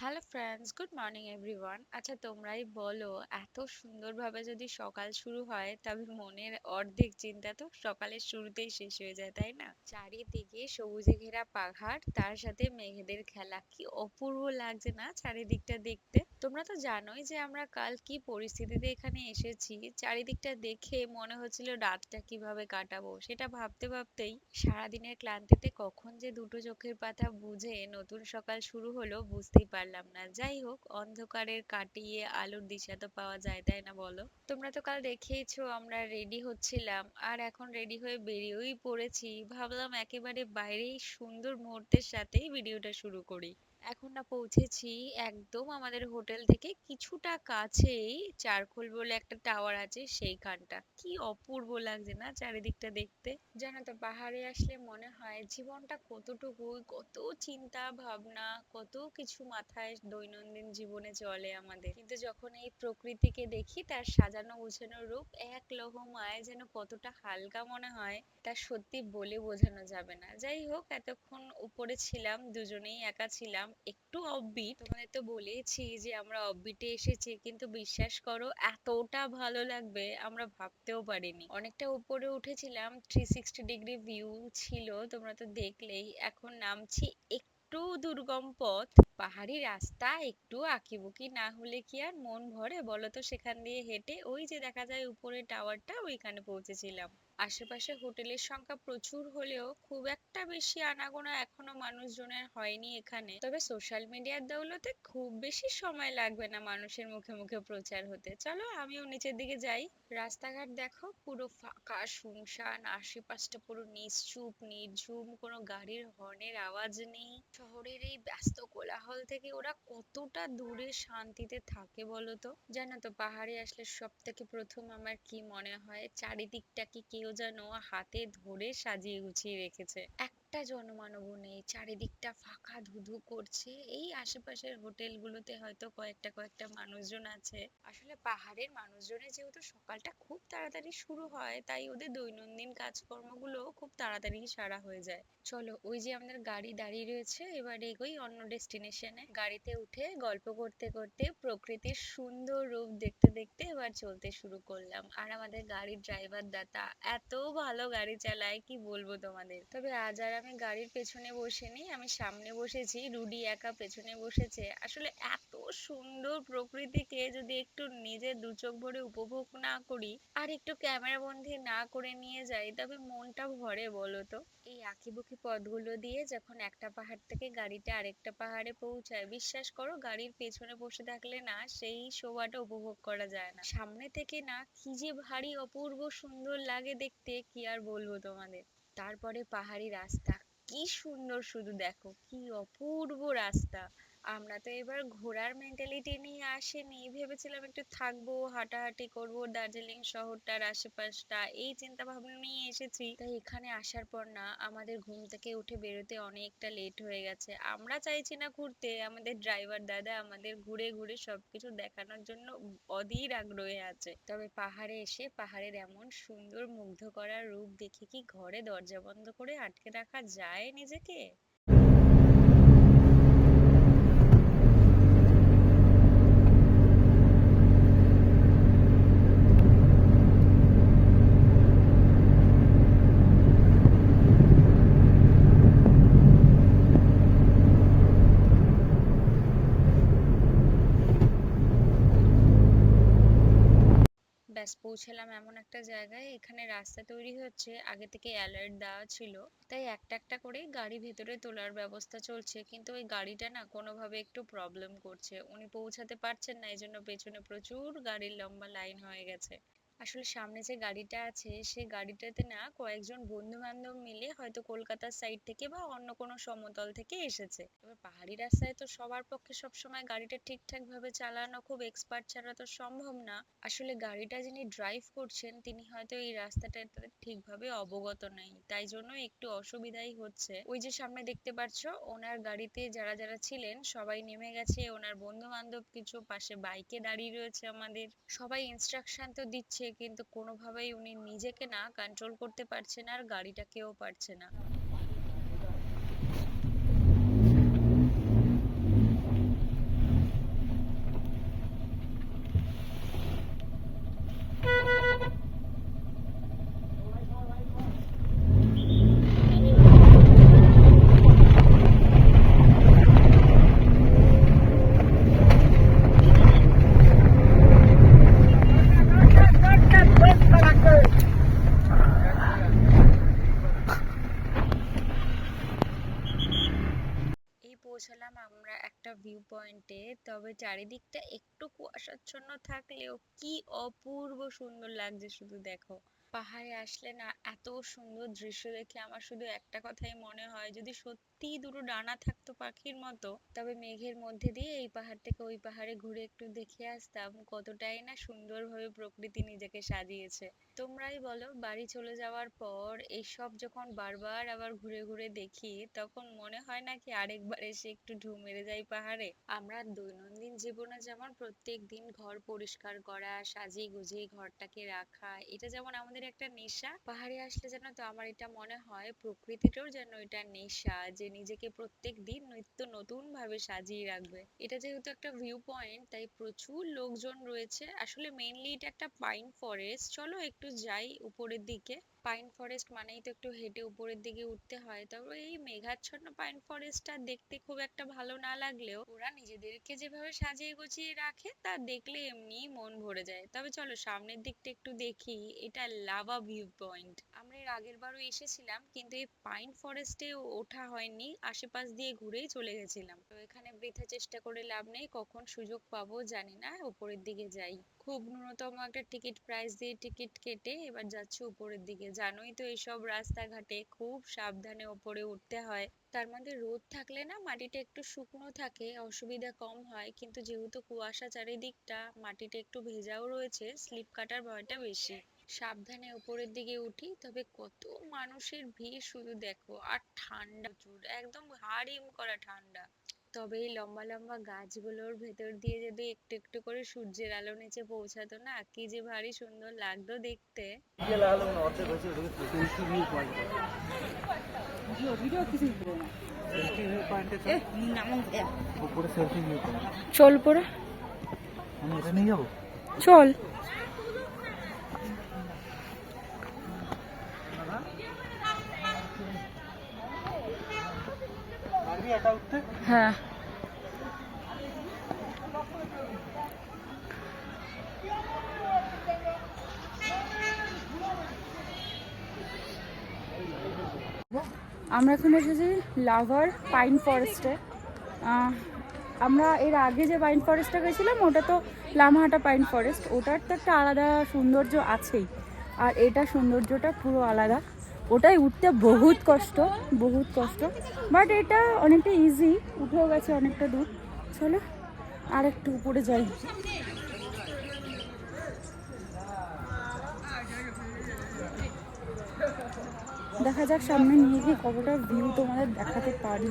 Hello friends, good morning everyone. আচ্ছা তোমরাই বলো, এত সুন্দরভাবে যদি সকাল শুরু হয় তবে মনের অর্ধেক চিন্তা তো সকালের শুরুতেই শেষ হয়ে যায়, তাই না? চারিদিকে সবুজে ঘেরা পাহাড়, তার সাথে মেঘেদের খেলা, কি অপূর্ব লাগছে না চারিদিকটা দেখতে। তোমরা তো জানোই যে আমরা কাল কি পরিস্থিতিতে এখানে এসেছি। চারিদিকটা দেখে মনে হচ্ছিল রাতটা কিভাবে কাটাবো, সেটা ভাবতে ভাবতেই সারাদিনের ক্লান্তিতে কখন যে দুটো চোখের পাতা বুজে নতুন সকাল শুরু হলো বুঝতেই পারলাম না। যাই হোক, অন্ধকারের কাটিয়ে আলোর দিশা তো পাওয়া যায়, তাই না বলো? তোমরা তো কাল দেখেইছো আমরা রেডি হচ্ছিলাম, আর এখন রেডি হয়ে বেরিয়েই পড়েছি। ভাবলাম একেবারে বাইরেই সুন্দর মুহূর্তের সাথেই ভিডিওটা শুরু করি। এখন না পৌঁছেছি একদম আমাদের হোটেল থেকে কিছুটা কাছেই। চারখোল বলে একটা টাওয়ার আছে, সেইখানটা কি অপূর্ব লাগছে না চারিদিকটা দেখতে। জানো তো, পাহাড়ে আসলে মনে হয় জীবনটা কতটুকু, কত চিন্তা ভাবনা, কত কিছু মাথায় দৈনন্দিন জীবনে চলে আমাদের, কিন্তু যখন এই প্রকৃতিকে দেখি তার সাজানো গোছানো রূপ এক লহমায় যেন কতটা হালকা মনে হয়, তা সত্যি বলে বোঝানো যাবে না। যাই হোক, এতক্ষণ উপরে ছিলাম, দুজনেই একা ছিলাম, একটু অফবিট। তোমাদের তো বলেইছি যে আমরা অফবিটে এসেছি, কিন্তু বিশ্বাস করো এতটা ভালো লাগবে আমরা ভাবতেও পারিনি। অনেকটা উপরে উঠেছিলাম, 360 ডিগ্রি ভিউ ছিল, তোমরা তো দেখলেই। এখন নামছি একটু দুর্গম পথ। পাহাড়ি রাস্তা একটু আঁকিবুকি না হলে কি আর মন ভরে বলো তো? সেখান দিয়ে হেঁটে ওই যে দেখা যায় উপরে টাওয়ারটা, ওইখানে পৌঁছেছিলাম। আশেপাশে হোটেলের সংখ্যা প্রচুর হলেও খুব একটা বেশি আনাগোনা এখনো মানুষজনের হয়নি এখানে। তবে সোশ্যাল মিডিয়ার দৌলতে খুব বেশি সময় লাগবে না মানুষের মুখে মুখে প্রচার হতে। চলো আমিও নিচের দিকে যাই। রাস্তাঘাট দেখো, পুরো ফাঁকা শুনশান, আশেপাশটা পুরো নিশ্চুপ নির্ঝুম, কোনো গাড়ির হর্নের আওয়াজ নেই। শহরের এই ব্যস্ত কোলাহল থেকে ওরা কতটা দূরে শান্তিতে থাকে বলো তো? জানো তো, পাহাড়ে আসলে সব থেকে প্রথম আমার কি মনে হয়, চারিদিকটাকে কেউ যেন হাতে ধরে সাজিয়ে গুছিয়ে রেখেছে। একটা জনমানবও নেই, চারিদিকটা ফাঁকা ধুধু করছে। এই আশেপাশের হোটেলগুলোতে হয়তো কয়েকটা কয়েকটা মানুষজন আছে। আসলে পাহাড়ের মানুষজনের যেহেতু সকালটা খুব তাড়াতাড়ি শুরু হয়, তাই ওদের দৈনন্দিন কাজকর্মগুলো খুব তাড়াতাড়ি সারা হয়ে যায়। চলো, ওই যে আমাদের গাড়ি দাঁড়িয়ে রয়েছে, এবার এগোই অন্য ডেস্টিনেশনে। গাড়িতে উঠে গল্প করতে করতে প্রকৃতির সুন্দর রূপ দেখতে দেখতে এবার চলতে শুরু করলাম। আর আমাদের গাড়ির ড্রাইভার দাদা এত ভালো গাড়ি চালায়, কি বলবো তোমাদের। তবে আজ আর আমি গাড়ির পেছনে বসিনি, আমি সামনে বসেছি, রুডি একা পেছনে বসেছে। আসলে এত সুন্দর প্রকৃতিকে যদি একটু নিজে দু চোখ ভরে উপভোগ না করি, আর একটু ক্যামেরা বন্দি না করে নিয়ে যাই, তবে মনটা ভরে বলো তো? এই আঁকিবুকি পথগুলো দিয়ে যখন একটা পাহাড় থেকে গাড়িটা আরেকটা পাহাড়ে পৌঁছায়, বিশ্বাস করো গাড়ির পেছনে বসে থাকলে না সেই শোভাটা উপভোগ করা যায় না। সামনে থেকে না কি যে ভারী অপূর্ব সুন্দর লাগে দেখতে, কি আর বলবো তোমাদের। তারপরে পাহাড়ি রাস্তা, কি সুন্দর শুধু দেখো, কি অপূর্ব রাস্তা। আমরা তো এবার ঘোরার মেন্টালিটি নিয়ে আসিনি, ভেবেছিলাম একটু থাকবো, হাঁটাহাঁটি করব, দার্জিলিং শহরটার আশেপাশটা, এই চিন্তা ভাবনা নিয়ে এসেছি। তাই এখানে আসার পর না আমাদের ঘুম থেকে উঠে বেরোতে অনেকটা লেট হয়ে গেছে। আমরা চাইছি না ঘুরতে, আমাদের ড্রাইভার দাদা আমাদের ঘুরে ঘুরে সবকিছু দেখানোর জন্য অধীর আগ্রহে আছে। তবে পাহাড়ে এসে পাহাড়ের এমন সুন্দর মুগ্ধ করার রূপ দেখে কি ঘরে দরজা বন্ধ করে আটকে রাখা যায় নিজেকে? ব্যাস পৌঁছালাম এমন একটা জায়গায়, এখানে রাস্তা তৈরি হচ্ছে, আগে থেকে অ্যালার্ট দেওয়া ছিল, তাই একটা একটা করে গাড়ি ভেতরে তোলার ব্যবস্থা চলছে। কিন্তু ওই গাড়িটা না কোনোভাবে একটু প্রবলেম করছে, উনি পৌঁছাতে পারছেন না, এই জন্য পেছনে প্রচুর গাড়ির লম্বা লাইন হয়ে গেছে। আসলে সামনে যে গাড়িটা আছে সেই গাড়িটাতে না কয়েকজন বন্ধু বান্ধব মিলে হয়তো কলকাতার সাইড থেকে বা অন্য কোনো সমতল থেকে এসেছে। এবার পাহাড়ি রাস্তায় তো সবার পক্ষে সবসময় গাড়িটা ঠিকঠাক ভাবে চালানো খুব এক্সপার্ট ছাড়া তো সম্ভব না। আসলে গাড়িটা যিনি ড্রাইভ করছেন তিনি হয়তো এই রাস্তাটাতে ঠিকভাবে অবগত নেই, তাই জন্য একটু অসুবিধাই হচ্ছে। ওই যে সামনে দেখতে পাচ্ছো, ওনার গাড়িতে যারা যারা ছিলেন সবাই নেমে গেছে, ওনার বন্ধু বান্ধব কিছু পাশে বাইকে দাঁড়িয়ে রয়েছে। আমাদের সবাই ইনস্ট্রাকশন তো দিচ্ছে, কিন্তু কোনোভাবেই উনি নিজেকে না কন্ট্রোল করতে পারছেন, আর গাড়িটাকেও পারছে না। ভিউ পয়েন্টে, তবে চারিদিকটা একটু কুয়াশাচ্ছন্ন থাকলেও কি অপূর্ব সুন্দর লাগছে শুধু দেখো। পাহাড়ে আসলে না এত সুন্দর দৃশ্য দেখে আমার শুধু একটা কথাই মনে হয়, যদি সত্যি দুটো ডানা থাকতো পাখির মতো, তবে মেঘের মধ্যে দিয়ে এই পাহাড় থেকে ওই পাহাড়ে ঘুরে একটু দেখে আসতাম কতটাই না সুন্দরভাবে প্রকৃতি নিজেকে সাজিয়েছে। তোমরাই বলো, বাড়ি চলে যাওয়ার পর এইসব যখন বারবার আবার ঘুরে ঘুরে দেখি, তখন মনে হয় নাকি আরেকবার এসে একটু ঢুঁ মেরে যাই পাহাড়ে। আমরা দৈনন্দিন জীবনে যেমন প্রত্যেক দিন ঘর পরিষ্কার করা, সাজিয়ে গুজিয়ে ঘরটাকে রাখা, এটা যেমন আমাদের একটা নেশা, পাহাড়ে আসলে যেন তো আমার এটা মনে হয় প্রকৃতিটাও যেন এটা নেশা, যে নিজেকে প্রত্যেক দিন নিত্য নতুন ভাবে সাজিয়ে রাখবে। এটা যেহেতু একটা ভিউ পয়েন্ট, তাই প্রচুর লোকজন রয়েছে। আসলে মেইনলি এটা একটা পাইন ফরেস্ট। চলো একটু যাই উপরের দিকে। পাইন ফরেস্ট মানেই তো একটু হেঁটে উপরের দিকে উঠতে হয়। তবে এই মেঘাচ্ছন্ন পাইন ফরেস্টটা দেখতে খুব একটা ভালো না লাগলেও ওরা নিজেদেরকে যেভাবে সাজিয়ে গুছিয়ে রাখে তা দেখলে এমনিই মন ভরে যায়। তবে চলো সামনের দিকটা একটু দেখি। এটা লাভা ভিউ পয়েন্ট। আমরা এর আগের বারও এসেছিলাম, কিন্তু এই পাইন ফরেস্টে ওঠা হয়নি, আশেপাশ দিয়ে ঘুরেই চলে গেছিলাম। তো এখানে বৃথা চেষ্টা করে লাভ নেই, কখন সুযোগ পাবো জানি না। উপরের দিকে যাই। খুব ন্যূনতম একটা টিকিট প্রাইস দিয়ে টিকিট কেটে এবার যাচ্ছি উপরের দিকে। জানোই তো এইসব রাস্তাঘাটে খুব সাবধানে উপরে উঠতে হয়। তার মধ্যে রোদ থাকলে না মাটিটা একটু শুকনো থাকে, অসুবিধা কম হয়, কিন্তু যেহেতু কুয়াশা চারিদিকটা, মাটিটা একটু ভেজাও রয়েছে, স্লিপ কাটার ভয়টা বেশি। সাবধানে উপরের দিকে উঠি। তবে কত মানুষের ভিড় শুধু দেখো, আর ঠান্ডা প্রচুর, একদম হাড় হিম করা ঠান্ডা। তবে এই লম্বা লম্বা গাছগুলোর ভেতর দিয়ে যদি একটু একটু করে সূর্যের আলো নিচে পৌঁছাতো না, কি যে ভারী সুন্দর লাগতো দেখতে। চল পরে চল। হ্যাঁ, আমরা এখন এসেছি লাভার পাইন ফরেস্টে। আমরা এর আগে যে পাইন ফরেস্টটা গেছিলাম ওটা তো লামাহাটা পাইন ফরেস্ট, ওটার তো একটা আলাদা সৌন্দর্য আছেই, আর এটা সৌন্দর্যটা পুরো আলাদা। ওটাই উঠতে বহুত কষ্ট, বহুত কষ্ট, বাট এটা অনেকটা ইজি, উঠেও গেছে অনেকটা দূর। চলো আর একটু উপরে যাই। দেখা যাক সামনে নিয়ে গিয়ে কতটা ভিউ তোমাদের দেখাতে পারি।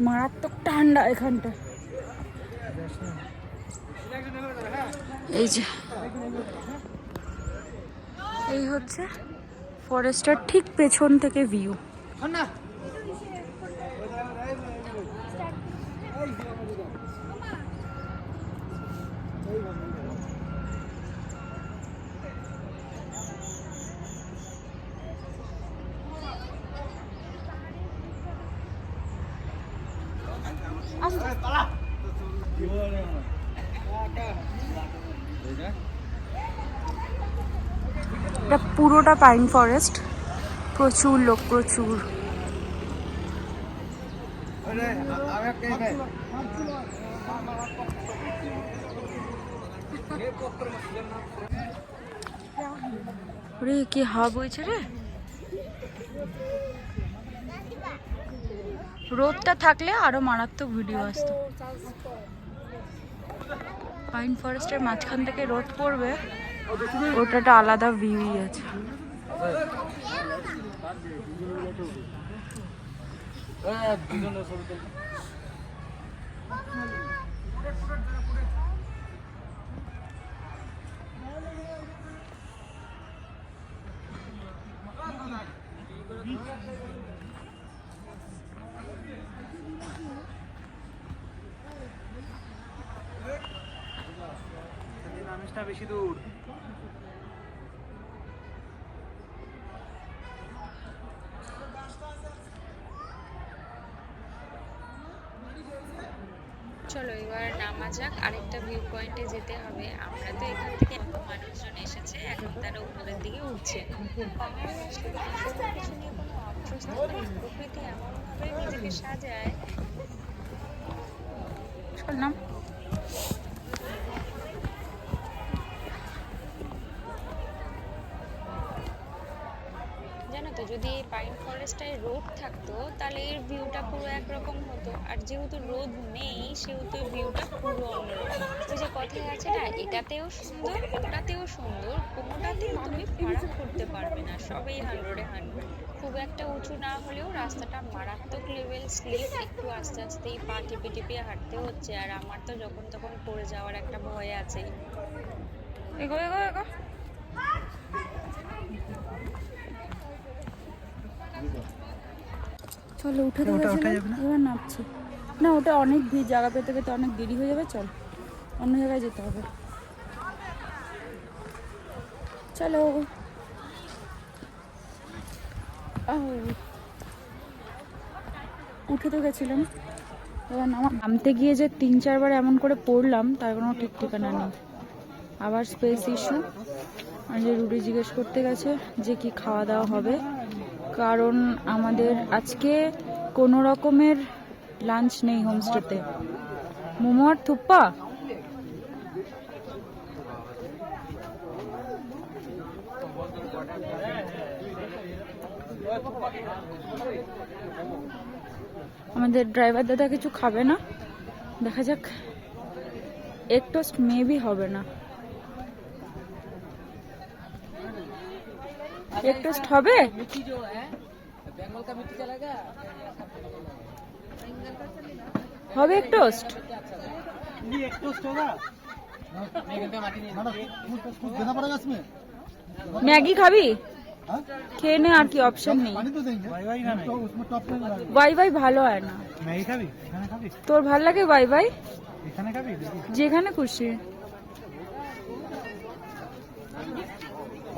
মারাত্মক ঠান্ডা এখানটা। এই যে এই হচ্ছে ফরেস্টের ঠিক পেছন থেকে ভিউ। এটা পুরোটা পাইন ফরেস্ট, প্রচুর লোক, প্রচুর। রে কি হাওয়া বইছে রে। রোদটা থাকলে আরো মারাত্মক ভিডিও আসতো। পাইন ফরেস্টের মাঝখান থেকে রোদ পড়বে, ওটা একটা আলাদা ভিউই আছে। বেশি দূর চলো এবার নামা যাক, আরেকটা ভিউ পয়েন্টে যেতে হবে। আমরা তো এখান থেকে এত মানুষজন এসেছে, এখন তারা উপরের দিকে উঠছে। পাহাড়ে আসলে না কোনো কিছু নিয়ে কোনো আফসোস থাকে না, প্রকৃতি এমন ভাবে নিজেকে সাজায়। চল নাম। জানো তো, যদি এই পাইন ফরেস্টটায় রোদ থাকতো তাহলে এর ভিউটা পুরো একরকম হতো, আর যেহেতু রোদ নেই সেহেতু ভিউটা পুরো অন্যরকম। ওই যে কথায় আছে না, এটাতেও সুন্দর ওটাতেও সুন্দর, কোনোটাতেই তুমি ফারাক করতে পারবে না, সবই 100-এ 100। খুব একটা উঁচু না হলেও রাস্তাটা মারাত্মক লেভেল স্লিপ, একটু আস্তে আস্তেই পা টিপে টিপে হাঁটতে হচ্ছে, আর আমার তো যখন তখন পড়ে যাওয়ার একটা ভয় আছেই। এগো এগো এগো। চলো উঠে তো গেছিলাম, এবার নামছি। না ওটা অনেক ভিড়, জায়গা পেতে পেতে অনেক দেরি হয়ে যাবে, চল অন্য জায়গায় যেতে হবে। চলো। উঠে তো গেছিলাম, এবার নামতে গিয়ে যে 3-4 বার এমন করে পড়লাম তার কোনো ঠিক ঠিকানা নেই। আবার স্পেস ইস্যু। আর যে রুটি জিজ্ঞেস করতে গেছে যে কি খাওয়া দাওয়া হবে, কারণ আমাদের আজকে কোনো রকমের লাঞ্চ নেই হোমস্টেতে। মোমো আর থুপ্পা। আমাদের ড্রাইভার দাদা কিছু খাবে না, দেখা যাক। এগ টোস্ট মেবি হবে না। এগ টোস্ট হবে? হবে এগ টোস্ট? ম্যাগি খাবি? খেয়ে নে, আর কি অপশন নেই। ওয়াই ওয়াই ভালো হয় না। তোর ভাল লাগে ওয়াই ওয়াই? যেখানে খুশি।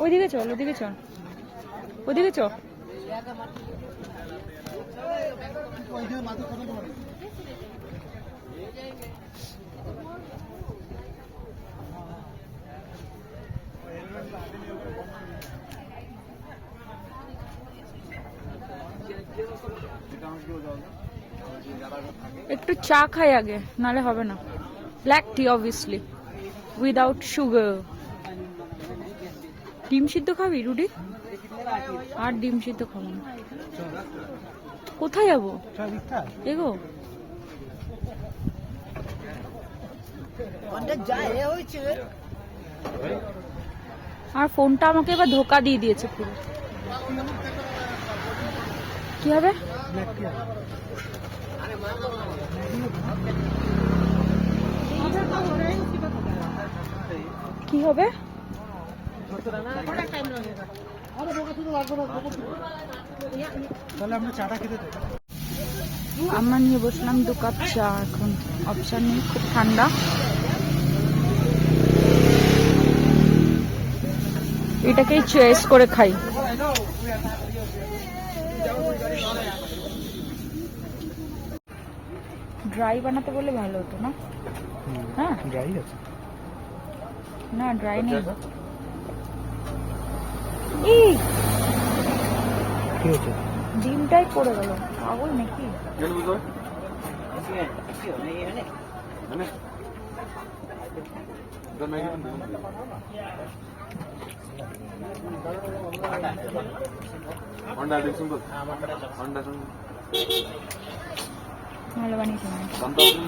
ওইদিকে চল, ওদিকে চল, ওদিকে চল। একটু চা খাই আগে, নালে হবে না। ব্ল্যাক টি অবভিয়াসলি, উইদাউট সুগার। ডিম সিদ্ধ খাবি রুটি? আর ডিম সিদ্ধ খাবো না। কোথায় যাবো? এগো। আর ফোনটা আমাকে এবার ধোকা দিয়ে দিয়েছে পুরো। কি হবে? কি হবে? আমরা নিয়ে বসলাম 2 কাপ চা, এখন অপশন নেই, খুব ঠান্ডা। এটাকেই চয়েস করে খাই। ড্রাই বানাতে বলে ভালো হতো না? হ্যাঁ ড্রাই আছে না, ড্রাই নেই। ডিমটাই পড়ে গেল, পাগল নাকি? ভালো বানিয়েছি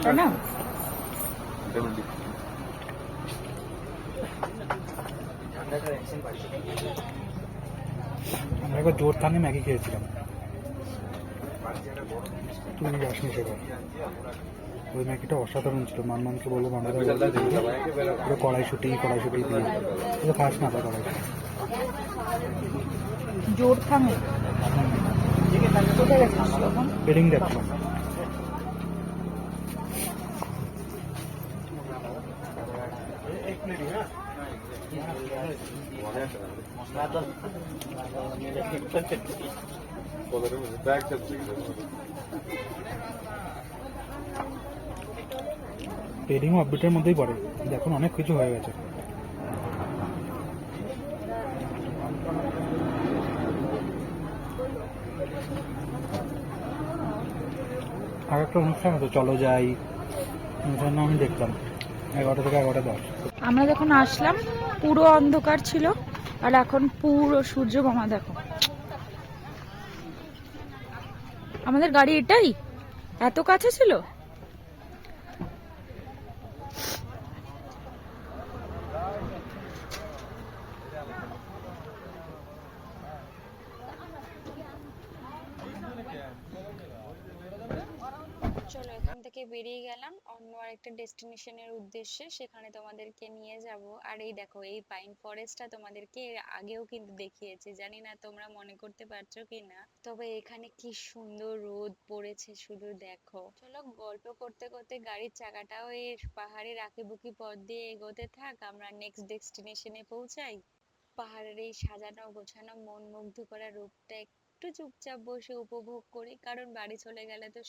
তাই না? আমরা একবার জোর থানে ম্যাগি খেয়েছিলাম, তুই আসনি সেবার। ওই ম্যাগিটা অসাধারণ ছিল। মানমানকে বলবো বানাতে, পুরো কড়াইশুটি দিয়ে। তুই খাস না কড়াইশুটি? জোর থামে কোথায় গেছিস তখন? বেডিং দেখলাম। বেডিংও আপডেটের মধ্যেই পড়ে, এখন অনেক কিছু হয়ে গেছে। আর একটা অনুষ্ঠান হতো, চলো যাই, ওই জন্য আমি দেখলাম 11টা থেকে 11টা 10। আমরা যখন আসলাম পুরো অন্ধকার ছিল, আর এখন পুরো সূর্য মামা দেখো। আমাদের গাড়ি এটাই এত কাছে ছিল। চলো এখান থেকে বেরিয়ে গেলাম অন্য আরেকটা ডেস্টিনেশনের উদ্দেশ্যে, সেখানে তোমাদেরকে নিয়ে যাব। আর এই দেখো এই পাইন ফরেস্টটা তোমাদেরকে এর আগেও কিন্তু দেখিয়েছি, জানি না তোমরা মনে করতে পারছো কিনা। তবে এখানে কি সুন্দর রোদ পড়েছে শুধু দেখো। চলো গল্প করতে করতে গাড়ির চাকাটাও এই পাহাড়ের আঁকিবুকি পথ দিয়ে এগোতে থাক, আমরা নেক্সট ডেস্টিনেশনে পৌঁছাই। পাহাড়ের এই সাজানো গোছানো মন মুগ্ধ করা রূপটা একটু চুপচাপ বসে উপভোগ করি, কারণ বাড়ি চলে গেলে তো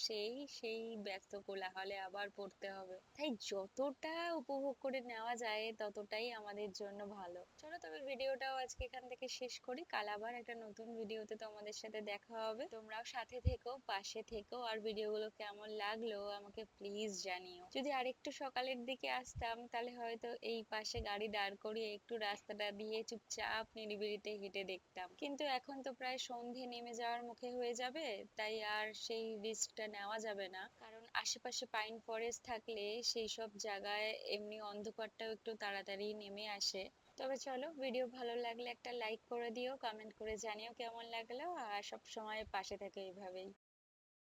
সেই ব্যস্ত কোলাহলে আবার পড়তে হবে। তাই যতটা উপভোগ করে নেওয়া যায় ততটাই আমাদের জন্য ভালো। চলো তবে ভিডিওটাও আজকে এখান থেকে শেষ করি, কাল আবার একটা নতুন ভিডিওতে তোমাদের সাথে দেখা হবে। তোমরাও সাথে থেকো, পাশে থেকো, আর ভিডিওগুলো কেমন লাগলো আমাকে প্লিজ জানিও। যদি আরেকটু সকালের দিকে আসতাম তাহলে হয়তো এই পাশে গাড়ি দাঁড় করিয়ে একটু রাস্তাটা দিয়ে চুপচাপ নিরিবিলিতে হেঁটে দেখতাম, কিন্তু এখন তো প্রায় সন্ধে নেমে যাওয়ার মুখে হয়ে যাবে, তাই আর সেই রিস্কটা নেওয়া যাবে না। কারণ আশেপাশে পাইন ফরেস্ট থাকলে সেই সব জায়গায় এমনি অন্ধকারটাও একটু তাড়াতাড়ি নেমে আসে। তবে চলো ভিডিও ভালো লাগলে একটা লাইক করে দিও, কমেন্ট করে জানিও কেমন লাগলো, আর সব সময় পাশে থেকো এইভাবেই।